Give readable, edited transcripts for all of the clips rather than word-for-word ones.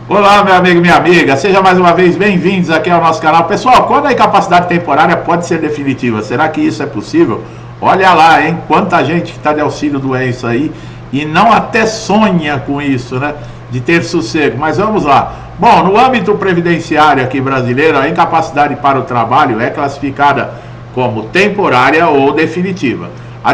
Olá, meu amigo, minha amiga, seja mais uma vez bem-vindos aqui ao nosso canal. Pessoal, quando a incapacidade temporária pode ser definitiva? Será que isso é possível? Olha lá, hein? Quanta gente que está de auxílio doença aí e não até sonha com isso, né? De ter sossego. Mas vamos lá. Bom, no âmbito previdenciário aqui brasileiro, a incapacidade para o trabalho é classificada como temporária ou definitiva. A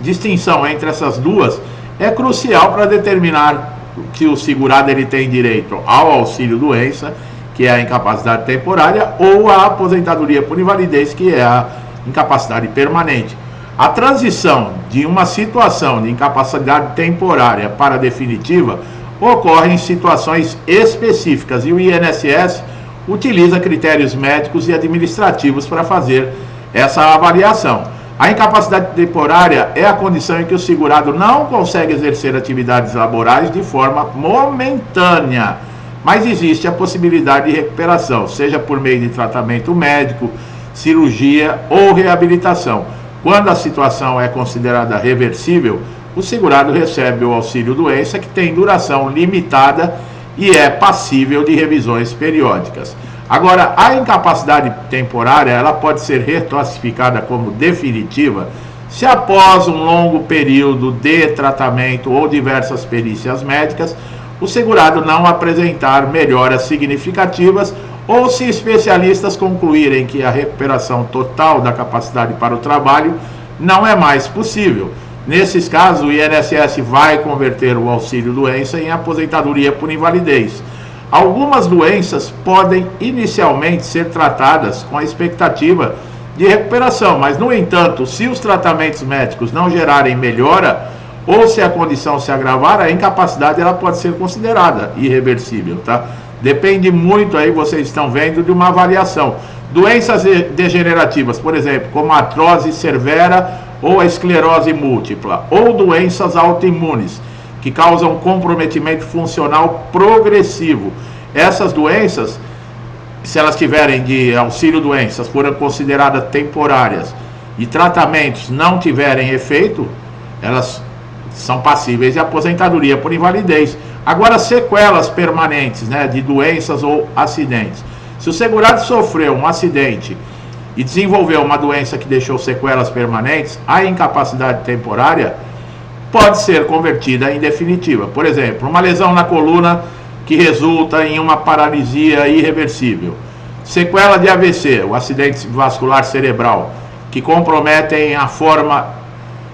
distinção entre essas duas é crucial para determinar que o segurado ele tem direito ao auxílio doença, que é a incapacidade temporária, ou a aposentadoria por invalidez, que é a incapacidade permanente. A transição de uma situação de incapacidade temporária para definitiva ocorre em situações específicas e o INSS utiliza critérios médicos e administrativos para fazer essa avaliação. A incapacidade temporária é a condição em que o segurado não consegue exercer atividades laborais de forma momentânea, mas existe a possibilidade de recuperação, seja por meio de tratamento médico, cirurgia ou reabilitação. Quando a situação é considerada reversível, o segurado recebe o auxílio-doença, que tem duração limitada e é passível de revisões periódicas. Agora, a incapacidade temporária ela pode ser reclassificada como definitiva se após um longo período de tratamento ou diversas perícias médicas, o segurado não apresentar melhoras significativas ou se especialistas concluírem que a recuperação total da capacidade para o trabalho não é mais possível. Nesses casos, o INSS vai converter o auxílio-doença em aposentadoria por invalidez. Algumas doenças podem inicialmente ser tratadas com a expectativa de recuperação, mas, no entanto, se os tratamentos médicos não gerarem melhora ou se a condição se agravar, a incapacidade ela pode ser considerada irreversível, tá? Depende muito, aí vocês estão vendo, de uma avaliação. Doenças degenerativas, por exemplo, como a artrose severa ou a esclerose múltipla, ou doenças autoimunes, que causam comprometimento funcional progressivo. Essas doenças, se elas tiverem de auxílio doenças, forem consideradas temporárias e tratamentos não tiverem efeito, elas são passíveis de aposentadoria por invalidez. Agora, sequelas permanentes, né, de doenças ou acidentes. Se o segurado sofreu um acidente e desenvolveu uma doença que deixou sequelas permanentes, a incapacidade temporária pode ser convertida em definitiva. Por exemplo, uma lesão na coluna que resulta em uma paralisia irreversível. Sequela de AVC, o acidente vascular cerebral, que comprometem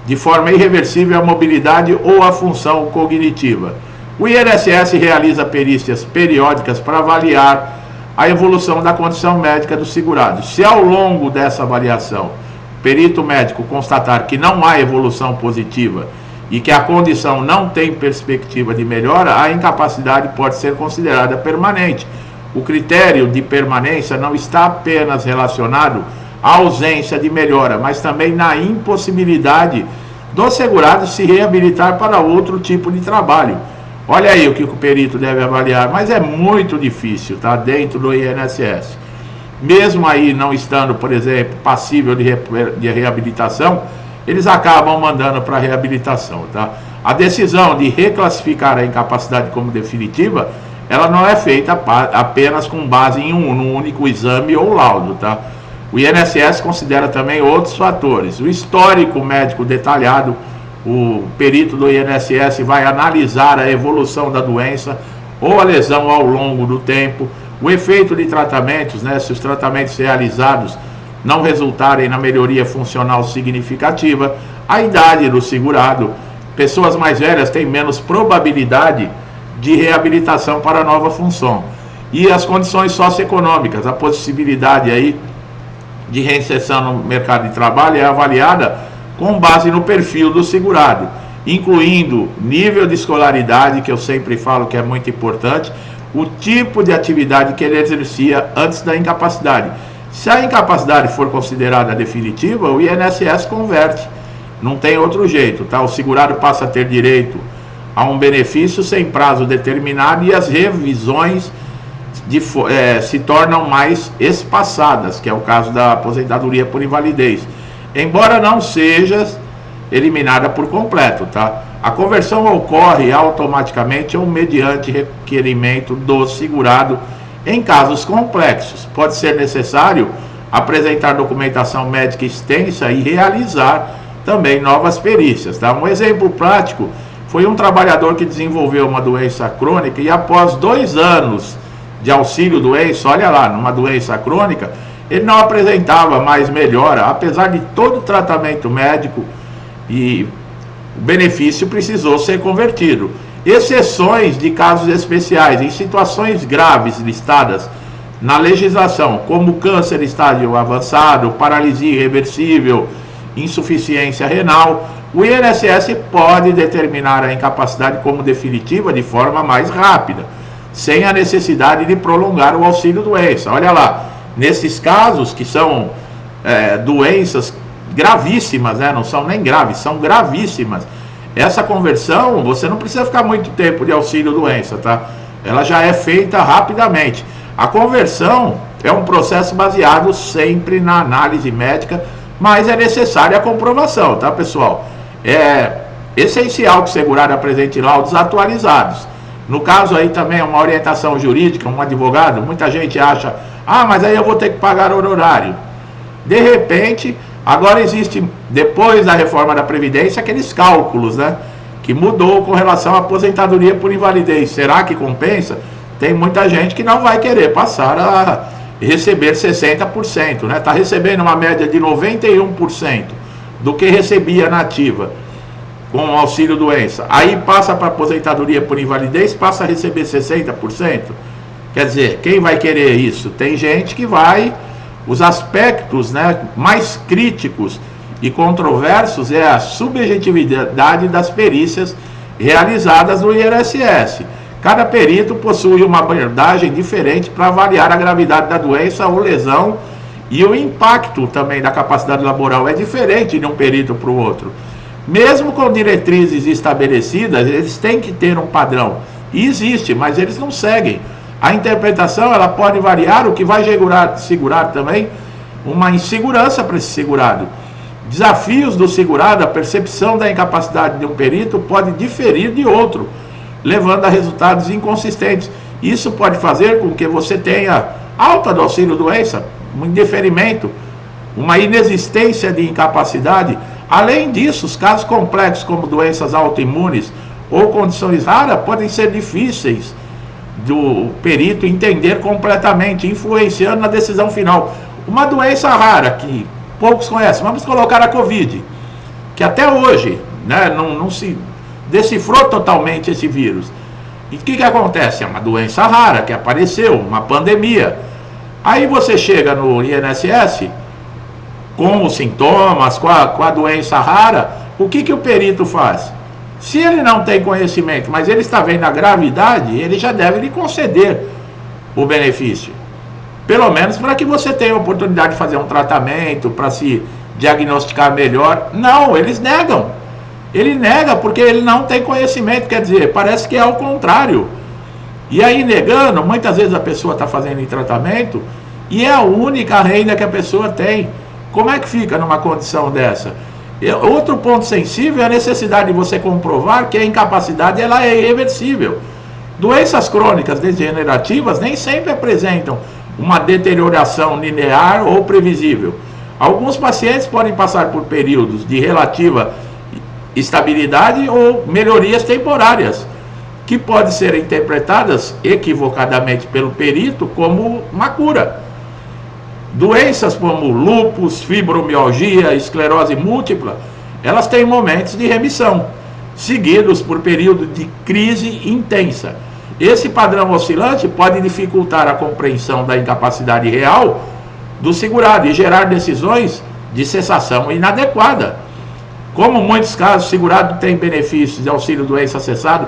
de forma irreversível a mobilidade ou a função cognitiva. O INSS realiza perícias periódicas para avaliar a evolução da condição médica do segurado. Se ao longo dessa avaliação o perito médico constatar que não há evolução positiva e que a condição não tem perspectiva de melhora, a incapacidade pode ser considerada permanente. O critério de permanência não está apenas relacionado à ausência de melhora, mas também na impossibilidade do segurado se reabilitar para outro tipo de trabalho. Olha aí o que o perito deve avaliar, mas é muito difícil, tá? Dentro do INSS. Mesmo aí não estando, por exemplo, passível de reabilitação, eles acabam mandando para reabilitação, tá? A decisão de reclassificar a incapacidade como definitiva, ela não é feita apenas com base em um único exame ou laudo, tá? O INSS considera também outros fatores. O histórico médico detalhado, o perito do INSS vai analisar a evolução da doença ou a lesão ao longo do tempo, o efeito de tratamentos, né? Se os tratamentos realizados não resultarem na melhoria funcional significativa, a idade do segurado. Pessoas mais velhas têm menos probabilidade de reabilitação para a nova função. E as condições socioeconômicas, a possibilidade aí de reinserção no mercado de trabalho é avaliada com base no perfil do segurado, incluindo nível de escolaridade, que eu sempre falo que é muito importante, o tipo de atividade que ele exercia antes da incapacidade. Se a incapacidade for considerada definitiva, o INSS converte. Não tem outro jeito, tá? O segurado passa a ter direito a um benefício sem prazo determinado e as revisões se tornam mais espaçadas, que é o caso da aposentadoria por invalidez, embora não seja eliminada por completo, tá? A conversão ocorre automaticamente ou mediante requerimento do segurado em casos complexos. Pode ser necessário apresentar documentação médica extensa e realizar também novas perícias. Tá? Um exemplo prático foi um trabalhador que desenvolveu uma doença crônica e após 2 anos de auxílio-doença, olha lá, numa doença crônica, ele não apresentava mais melhora, apesar de todo o tratamento médico, e o benefício precisou ser convertido. Exceções de casos especiais, em situações graves listadas na legislação, como câncer estágio avançado, paralisia irreversível, insuficiência renal, o INSS pode determinar a incapacidade como definitiva de forma mais rápida, sem a necessidade de prolongar o auxílio-doença. Olha lá, nesses casos que são doenças gravíssimas, né? Não são nem graves, são gravíssimas. Essa conversão, você não precisa ficar muito tempo de auxílio-doença, tá? Ela já é feita rapidamente. A conversão é um processo baseado sempre na análise médica, mas é necessária a comprovação, tá, pessoal? É essencial que o segurado apresente laudos atualizados. No caso aí também é uma orientação jurídica, um advogado, muita gente acha, mas aí eu vou ter que pagar honorário. De repente, agora existe, depois da reforma da Previdência, aqueles cálculos, né? Que mudou com relação à aposentadoria por invalidez. Será que compensa? Tem muita gente que não vai querer passar a receber 60%, né? Está recebendo uma média de 91% do que recebia na ativa com o auxílio-doença. Aí passa para aposentadoria por invalidez, passa a receber 60%. Quer dizer, quem vai querer isso? Tem gente que vai... Os aspectos, né, mais críticos e controversos é a subjetividade das perícias realizadas no INSS. Cada perito possui uma abordagem diferente para avaliar a gravidade da doença ou lesão, e o impacto também da capacidade laboral é diferente de um perito para o outro. Mesmo com diretrizes estabelecidas, eles têm que ter um padrão. E existe, mas eles não seguem. A interpretação ela pode variar, o que vai segurar também uma insegurança para esse segurado. Desafios do segurado, a percepção da incapacidade de um perito pode diferir de outro, levando a resultados inconsistentes. Isso pode fazer com que você tenha alta do auxílio-doença, um indeferimento, uma inexistência de incapacidade. Além disso, os casos complexos como doenças autoimunes ou condições raras podem ser difíceis do perito entender completamente, influenciando na decisão final. Uma doença rara que poucos conhecem, vamos colocar a Covid, que até hoje, né, não se decifrou totalmente esse vírus. E o que acontece? É uma doença rara que apareceu, uma pandemia. Aí você chega no INSS com os sintomas, com a doença rara, o que o perito faz? Se ele não tem conhecimento, mas ele está vendo a gravidade, ele já deve lhe conceder o benefício. Pelo menos para que você tenha a oportunidade de fazer um tratamento, para se diagnosticar melhor. Não, eles negam. Ele nega porque ele não tem conhecimento, quer dizer, parece que é ao contrário. E aí negando, muitas vezes a pessoa está fazendo em tratamento e é a única renda que a pessoa tem. Como é que fica numa condição dessa? Outro ponto sensível é a necessidade de você comprovar que a incapacidade ela é irreversível. Doenças crônicas degenerativas nem sempre apresentam uma deterioração linear ou previsível. Alguns pacientes podem passar por períodos de relativa estabilidade ou melhorias temporárias, que podem ser interpretadas equivocadamente pelo perito como uma cura. Doenças como lúpus, fibromialgia, esclerose múltipla, elas têm momentos de remissão, seguidos por período de crise intensa. Esse padrão oscilante pode dificultar a compreensão da incapacidade real do segurado e gerar decisões de cessação inadequada. Como em muitos casos, o segurado tem benefícios de auxílio-doença cessado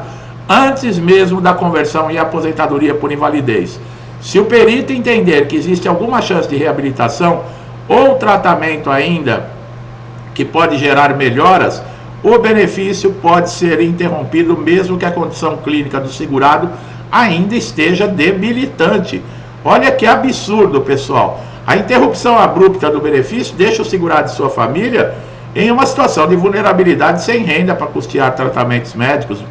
antes mesmo da conversão em aposentadoria por invalidez. Se o perito entender que existe alguma chance de reabilitação ou tratamento ainda que pode gerar melhoras, o benefício pode ser interrompido mesmo que a condição clínica do segurado ainda esteja debilitante. Olha que absurdo, pessoal. A interrupção abrupta do benefício deixa o segurado e sua família em uma situação de vulnerabilidade, sem renda para custear tratamentos médicos,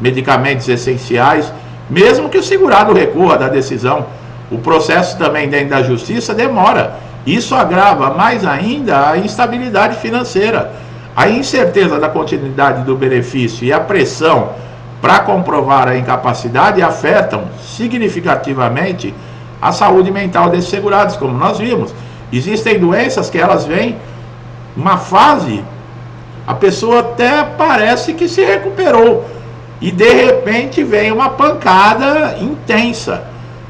medicamentos essenciais, mesmo que o segurado recorra da decisão. O processo também dentro da justiça demora. Isso agrava mais ainda a instabilidade financeira. A incerteza da continuidade do benefício e a pressão para comprovar a incapacidade afetam significativamente a saúde mental desses segurados, como nós vimos. Existem doenças que elas vêm uma fase, a pessoa até parece que se recuperou, e de repente vem uma pancada intensa,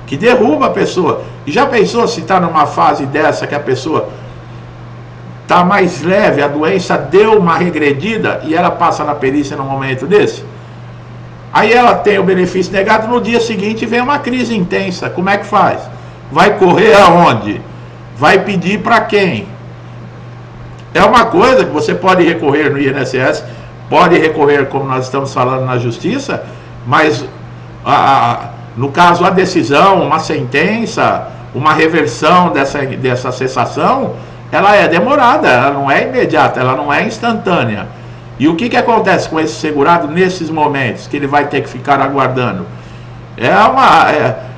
que derruba a pessoa. E já pensou se está numa fase dessa que a pessoa está mais leve, a doença deu uma regredida e ela passa na perícia num momento desse? Aí ela tem o benefício negado, no dia seguinte vem uma crise intensa. Como é que faz? Vai correr aonde? Vai pedir para quem? É uma coisa que você pode recorrer no INSS, pode recorrer, como nós estamos falando, na justiça, mas no caso a decisão, uma sentença, uma reversão dessa cessação, ela é demorada, ela não é imediata, ela não é instantânea. E o que acontece com esse segurado nesses momentos que ele vai ter que ficar aguardando?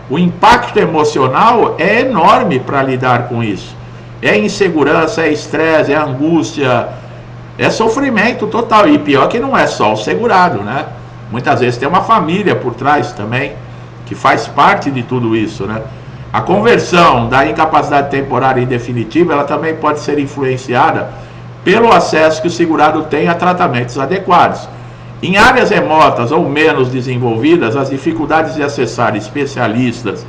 O impacto emocional é enorme para lidar com isso. É insegurança, é estresse, é angústia, é sofrimento total. E pior que não é só o segurado, né? Muitas vezes tem uma família por trás também, que faz parte de tudo isso, né? A conversão da incapacidade temporária e definitiva, ela também pode ser influenciada pelo acesso que o segurado tem a tratamentos adequados. Em áreas remotas ou menos desenvolvidas, as dificuldades de acessar especialistas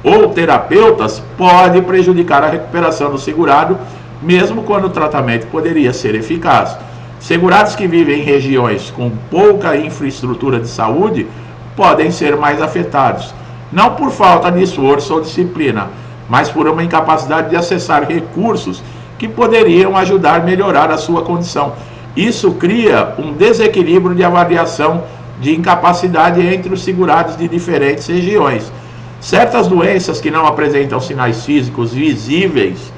ou terapeutas pode prejudicar a recuperação do segurado, mesmo quando o tratamento poderia ser eficaz. Segurados que vivem em regiões com pouca infraestrutura de saúde podem ser mais afetados, não por falta de esforço ou disciplina, mas por uma incapacidade de acessar recursos que poderiam ajudar a melhorar a sua condição. Isso cria um desequilíbrio de avaliação de incapacidade entre os segurados de diferentes regiões. Certas doenças que não apresentam sinais físicos visíveis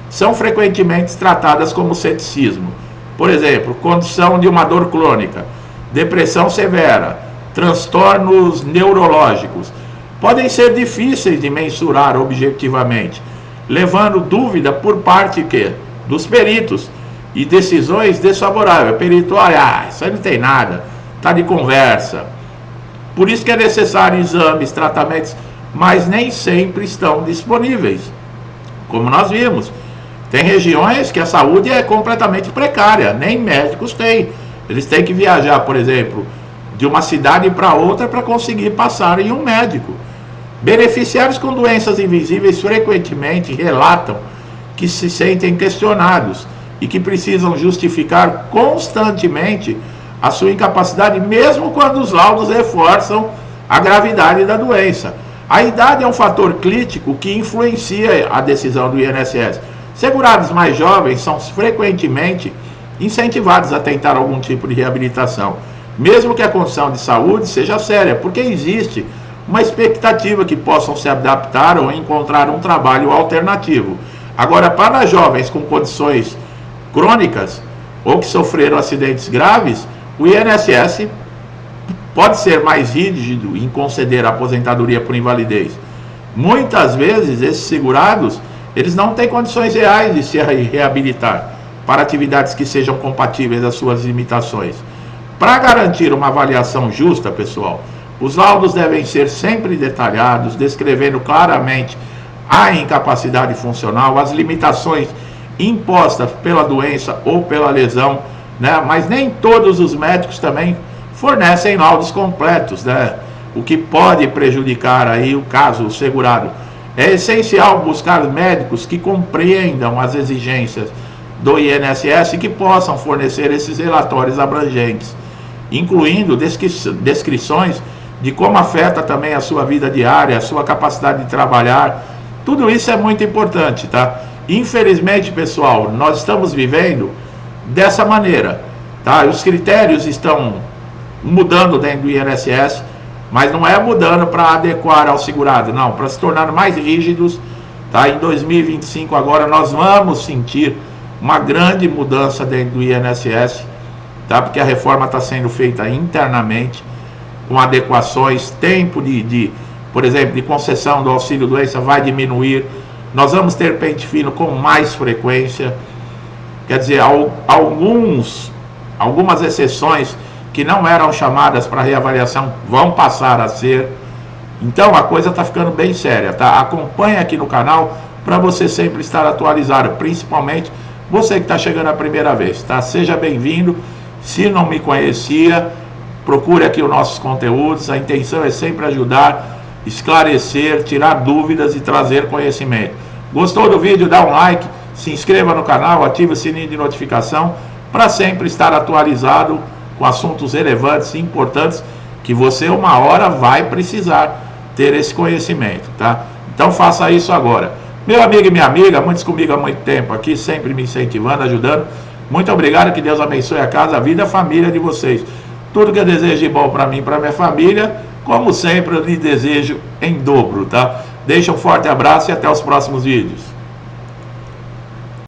são frequentemente tratadas como ceticismo. Por exemplo, condição de uma dor crônica, depressão severa, transtornos neurológicos, podem ser difíceis de mensurar objetivamente, levando dúvida por parte dos peritos e decisões desfavoráveis. Perito, olha, isso aí não tem nada, está de conversa. Por isso que é necessário exames, tratamentos, mas nem sempre estão disponíveis. Como nós vimos, tem regiões que a saúde é completamente precária, nem médicos têm. Eles têm que viajar, por exemplo, de uma cidade para outra para conseguir passar em um médico. Beneficiários com doenças invisíveis frequentemente relatam que se sentem questionados e que precisam justificar constantemente a sua incapacidade, mesmo quando os laudos reforçam a gravidade da doença. A idade é um fator crítico que influencia a decisão do INSS. Segurados mais jovens são frequentemente incentivados a tentar algum tipo de reabilitação, mesmo que a condição de saúde seja séria, porque existe uma expectativa que possam se adaptar ou encontrar um trabalho alternativo. Agora, para jovens com condições crônicas ou que sofreram acidentes graves, o INSS pode ser mais rígido em conceder a aposentadoria por invalidez. Muitas vezes, esses segurados, eles não têm condições reais de se reabilitar para atividades que sejam compatíveis às suas limitações. Para garantir uma avaliação justa, pessoal, os laudos devem ser sempre detalhados, descrevendo claramente a incapacidade funcional, as limitações impostas pela doença ou pela lesão, né? Mas nem todos os médicos também fornecem laudos completos, né? O que pode prejudicar aí o caso segurado. É essencial buscar médicos que compreendam as exigências do INSS e que possam fornecer esses relatórios abrangentes, incluindo descrições de como afeta também a sua vida diária, a sua capacidade de trabalhar. Tudo isso é muito importante, tá? Infelizmente, pessoal, nós estamos vivendo dessa maneira, tá? Os critérios estão mudando dentro do INSS, mas não é mudando para adequar ao segurado, não, para se tornar mais rígidos, tá? Em 2025 agora nós vamos sentir uma grande mudança dentro do INSS, tá? Porque a reforma está sendo feita internamente, com adequações, tempo por exemplo, de concessão do auxílio-doença vai diminuir, nós vamos ter pente fino com mais frequência, quer dizer, algumas exceções que não eram chamadas para reavaliação vão passar a ser. Então a coisa está ficando bem séria, tá? Acompanhe aqui no canal para você sempre estar atualizado, principalmente você que está chegando a primeira vez, tá? Seja bem-vindo. Se não me conhecia, procure aqui os nossos conteúdos. A intenção é sempre ajudar, esclarecer, tirar dúvidas e trazer conhecimento. Gostou do vídeo? Dá um like, se inscreva no canal, ative o sininho de notificação para sempre estar atualizado com assuntos relevantes e importantes que você uma hora vai precisar ter esse conhecimento, tá? Então faça isso agora. Meu amigo e minha amiga, muitos comigo há muito tempo aqui, sempre me incentivando, ajudando. Muito obrigado, que Deus abençoe a casa, a vida, a família de vocês. Tudo que eu desejo de bom para mim e para minha família, como sempre, eu lhe desejo em dobro, tá? Deixa um forte abraço e até os próximos vídeos.